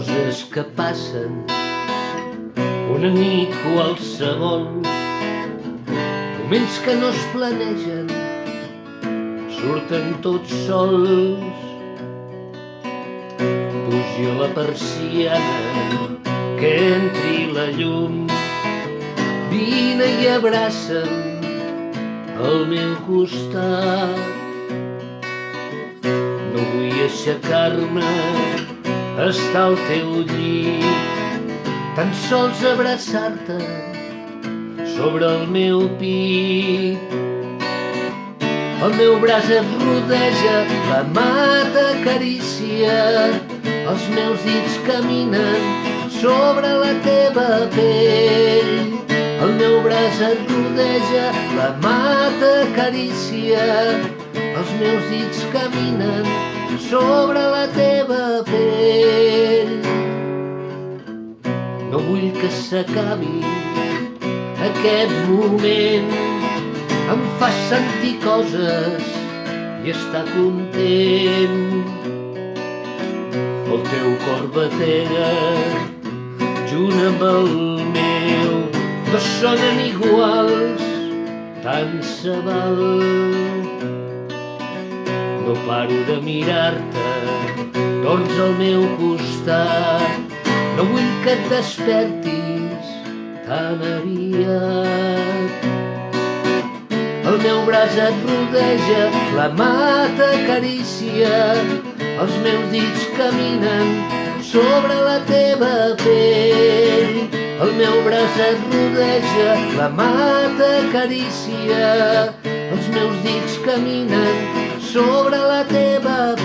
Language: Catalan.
coses que passen una nit qualsevol, moments que no es planegen, surten tots sols. Pugi la persiana, que entri la llum, vine i abraça'm al meu costat. No vull aixecar-me, estar al teu llit, tan sols abraçar-te sobre el meu pit. El meu braç et rodeja, la mà t'acarícia, els meus dits caminen sobre la teva pell. El meu braç et rodeja, la mà t'acarícia, els meus dits caminen sobre la teva pell. No vull que s'acabi aquest moment, em fa sentir coses i estar content. El teu cor batega junt amb el meu, dos sonen iguals, tant se val. No paro de mirar-te, torns al meu costat, no vull que et despertis tan aviat. El meu braç et rodeja, la mà t'acarícia, els meus dits caminen sobre la teva pell. El meu braç et rodeja, la mà t'acarícia, els meus dits caminen sobre la teva